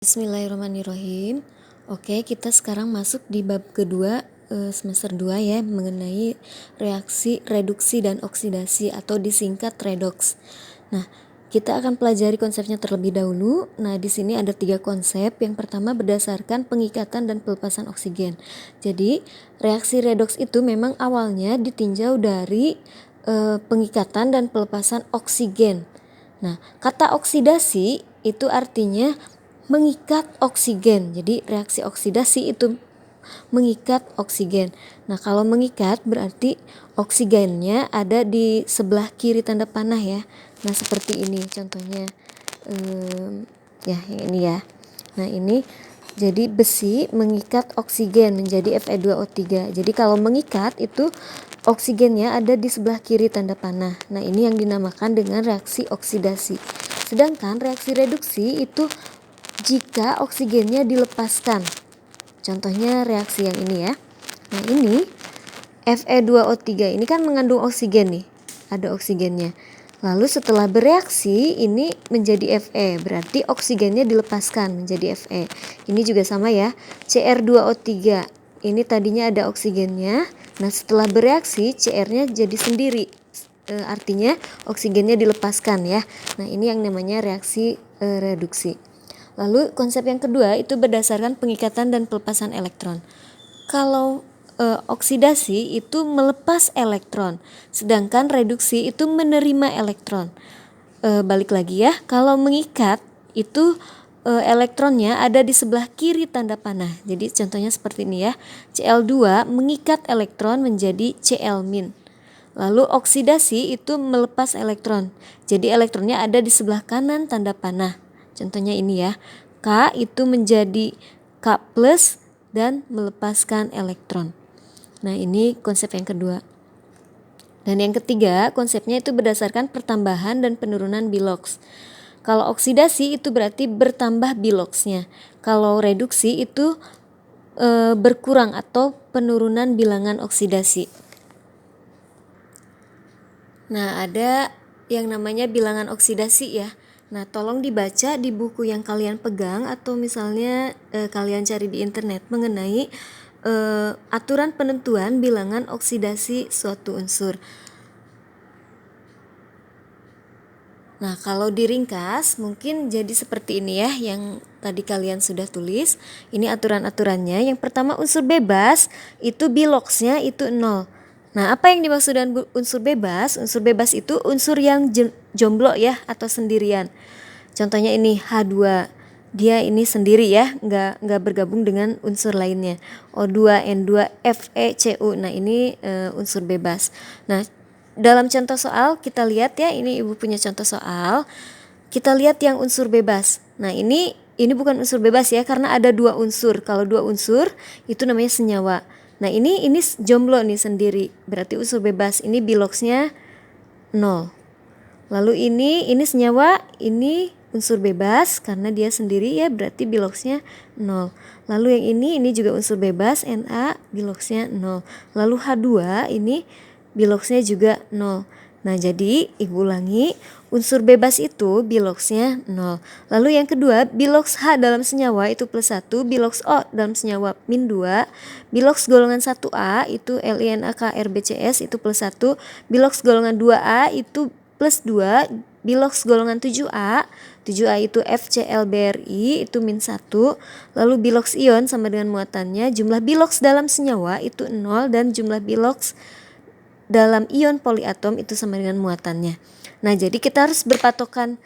Bismillahirrahmanirrahim. Oke, kita sekarang masuk di bab kedua semester 2 ya, mengenai reaksi reduksi dan oksidasi atau disingkat redoks. Nah, kita akan pelajari konsepnya terlebih dahulu. Nah, di sini ada 3 konsep. Yang pertama berdasarkan pengikatan dan pelepasan oksigen. Jadi, reaksi redoks itu memang awalnya ditinjau dari pengikatan dan pelepasan oksigen. Nah, kata oksidasi itu artinya mengikat oksigen. Jadi reaksi oksidasi itu mengikat oksigen. Nah, kalau mengikat berarti oksigennya ada di sebelah kiri tanda panah ya. Nah, seperti ini contohnya. Ya, yang ini ya. Nah, ini jadi besi mengikat oksigen menjadi Fe2O3. Jadi kalau mengikat itu oksigennya ada di sebelah kiri tanda panah. Nah, ini yang dinamakan dengan reaksi oksidasi. Sedangkan reaksi reduksi itu jika oksigennya dilepaskan. Contohnya reaksi yang ini ya. Nah, ini Fe2O3 ini kan mengandung oksigen nih. Ada oksigennya. Lalu setelah bereaksi ini menjadi Fe, berarti oksigennya dilepaskan menjadi Fe. Ini juga sama ya, Cr2O3. Ini tadinya ada oksigennya. Nah, setelah bereaksi Cr-nya jadi sendiri. Artinya oksigennya dilepaskan ya. Nah, ini yang namanya reaksi reduksi. Lalu konsep yang kedua itu berdasarkan pengikatan dan pelepasan elektron. Kalau oksidasi itu melepas elektron, sedangkan reduksi itu menerima elektron. Balik lagi ya, kalau mengikat itu elektronnya ada di sebelah kiri tanda panah. Jadi contohnya seperti ini ya, Cl2 mengikat elektron menjadi Cl-. Lalu oksidasi itu melepas elektron, jadi elektronnya ada di sebelah kanan tanda panah. Contohnya ini ya, K itu menjadi K plus dan melepaskan elektron. Nah, ini konsep yang kedua. Dan yang ketiga, konsepnya itu berdasarkan pertambahan dan penurunan biloks. Kalau oksidasi itu berarti bertambah biloksnya. Kalau reduksi itu berkurang atau penurunan bilangan oksidasi. Nah, ada yang namanya bilangan oksidasi ya. Nah, tolong dibaca di buku yang kalian pegang atau misalnya kalian cari di internet mengenai aturan penentuan bilangan oksidasi suatu unsur. Nah, kalau diringkas mungkin jadi seperti ini ya yang tadi kalian sudah tulis. Ini aturan-aturannya. Yang pertama unsur bebas itu biloksnya itu 0. Nah, apa yang dimaksud dengan unsur bebas? Unsur bebas itu unsur yang jomblo ya atau sendirian. Contohnya ini H2. Dia ini sendiri ya, nggak bergabung dengan unsur lainnya. O2, N2, Fe, Cu. Nah, ini unsur bebas. Nah, dalam contoh soal kita lihat ya, ini Ibu punya contoh soal. Kita lihat yang unsur bebas. Nah, ini bukan unsur bebas ya karena ada 2 unsur. Kalau 2 unsur itu namanya senyawa. Nah, ini jomblo nih sendiri. Berarti unsur bebas. Ini biloksnya 0. Lalu ini senyawa, ini unsur bebas karena dia sendiri ya, berarti biloksnya 0. Lalu yang ini juga unsur bebas, Na, biloksnya 0. Lalu H2 ini biloksnya juga 0. Nah, jadi Ibu ulangi, unsur bebas itu biloksnya 0. Lalu yang kedua, biloks H dalam senyawa itu plus 1, biloks O dalam senyawa min 2, biloks golongan 1A itu LiNaKRBCS itu plus 1, biloks golongan 2A itu plus 2, biloks golongan 7A itu FClBrI itu min 1, lalu biloks ion sama dengan muatannya, jumlah biloks dalam senyawa itu 0 dan jumlah biloks dalam ion poliatom itu sama dengan muatannya. Nah, jadi kita harus berpatokan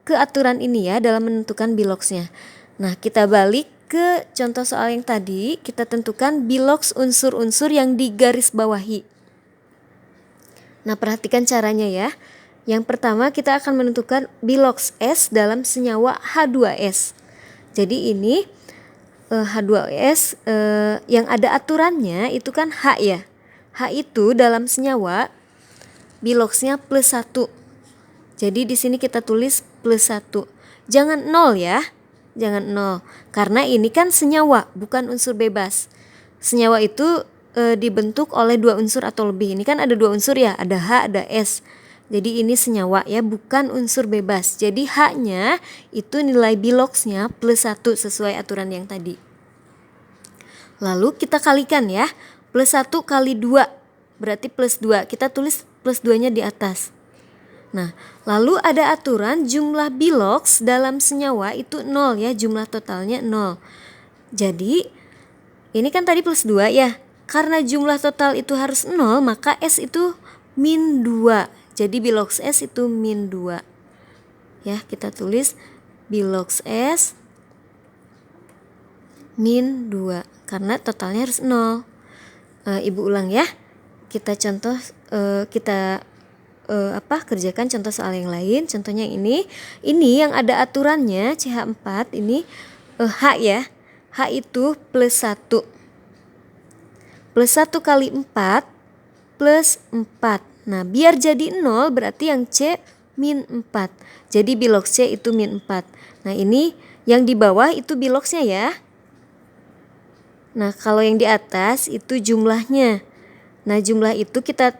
ke aturan ini ya dalam menentukan biloksnya. Nah, kita balik ke contoh soal yang tadi, kita tentukan biloks unsur-unsur yang digaris bawahi. Nah, perhatikan caranya ya. Yang pertama kita akan menentukan biloks S dalam senyawa H2S. Jadi ini H2S yang ada aturannya itu kan H ya. H itu dalam senyawa biloksnya plus 1. Jadi di sini kita tulis plus 1. Jangan 0 ya. Jangan 0. Karena ini kan senyawa, bukan unsur bebas. Senyawa itu dibentuk oleh 2 unsur atau lebih. Ini kan ada 2 unsur ya, ada H, ada S. Jadi ini senyawa ya, bukan unsur bebas. Jadi H-nya itu nilai biloxnya plus 1 sesuai aturan yang tadi. Lalu kita kalikan ya, plus 1 kali 2 berarti plus 2. Kita tulis plus 2-nya di atas. Nah, lalu ada aturan jumlah bilox dalam senyawa itu 0 ya, jumlah totalnya 0. Jadi ini kan tadi plus 2 ya. Karena jumlah total itu harus 0, maka S itu min 2. Jadi bilox S itu min 2. Ya, kita tulis bilox S min 2 karena totalnya harus 0. Ibu ulang ya. Kita contoh kerjakan contoh soal yang lain. Contohnya ini yang ada aturannya CH4 ini H ya. H itu plus 1. Plus 1 kali 4 plus 4. Nah, biar jadi 0 berarti yang C min 4. Jadi bilox C itu min 4. Nah, ini yang di bawah itu biloxnya ya. Nah, kalau yang di atas itu jumlahnya. Nah, jumlah itu kita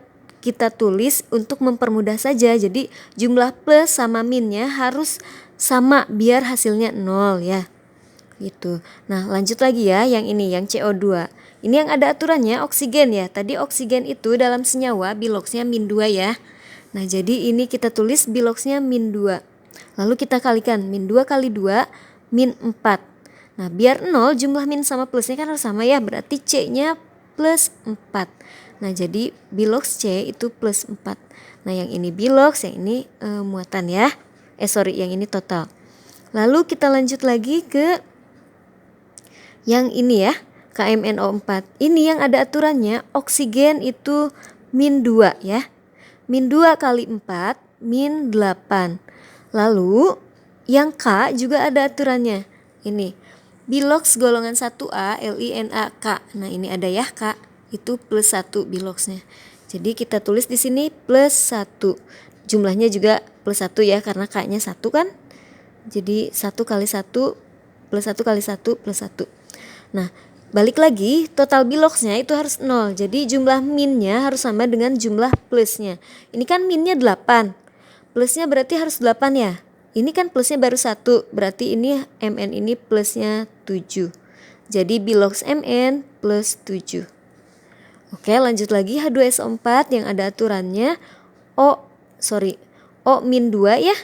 tulis untuk mempermudah saja. Jadi jumlah plus sama minnya harus sama biar hasilnya 0 ya. Gitu. Nah, lanjut lagi ya yang ini, yang CO2. Ini yang ada aturannya oksigen ya. Tadi oksigen itu dalam senyawa biloxnya min 2 ya. Nah, jadi ini kita tulis biloxnya min 2. Lalu kita kalikan min 2 kali 2 min 4. Nah, biar 0 jumlah min sama plusnya kan harus sama ya. Berarti C-nya plus 4. Nah, jadi bilox C itu plus 4. Nah, yang ini bilox, yang ini muatan ya. Yang ini total. Lalu kita lanjut lagi ke yang ini ya, KMNO4. Ini yang ada aturannya oksigen itu min 2 ya. Min 2 kali 4 min 8. Lalu yang K juga ada aturannya. Ini bilox golongan 1A LINAK. Nah, ini ada ya K, itu plus 1 biloxnya. Jadi kita tulis di sini plus 1. Jumlahnya juga plus 1 ya karena K-nya 1 kan. Jadi 1 kali 1 plus 1 kali 1 plus 1. Nah, balik lagi total biloxnya itu harus 0. Jadi jumlah minnya harus sama dengan jumlah plusnya. Ini kan minnya 8. Plusnya berarti harus 8 ya. Ini kan plusnya baru 1, berarti ini Mn ini plusnya 7. Jadi bilox Mn plus 7. Oke, lanjut lagi H2SO4 yang ada aturannya O min 2 ya.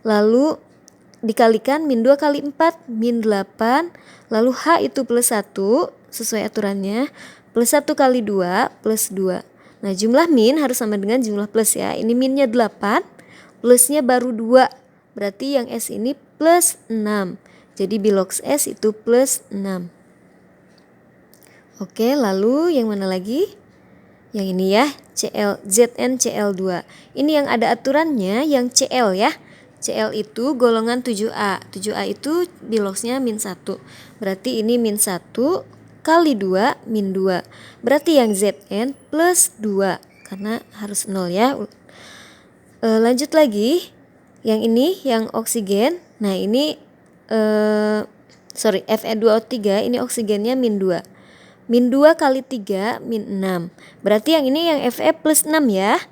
Lalu dikalikan min 2 kali 4 min 8. Lalu H itu plus 1 sesuai aturannya. Plus 1 kali 2 plus 2. Nah, jumlah min harus sama dengan jumlah plus ya. Ini minnya 8, plusnya baru 2. Berarti yang S ini plus 6. Jadi bilox S itu plus 6. Oke, lalu yang mana lagi? Yang ini ya, ZnCl2. Ini yang ada aturannya yang Cl ya. Cl itu golongan 7A. 7A itu biloxnya min 1. Berarti ini min 1 kali 2 min 2. Berarti yang Zn plus 2. Karena harus 0 ya. Lanjut lagi. Yang ini yang oksigen. Nah, ini Fe2O3 ini oksigennya min 2. Min 2 kali 3 min 6. Berarti yang ini yang Fe plus 6 ya.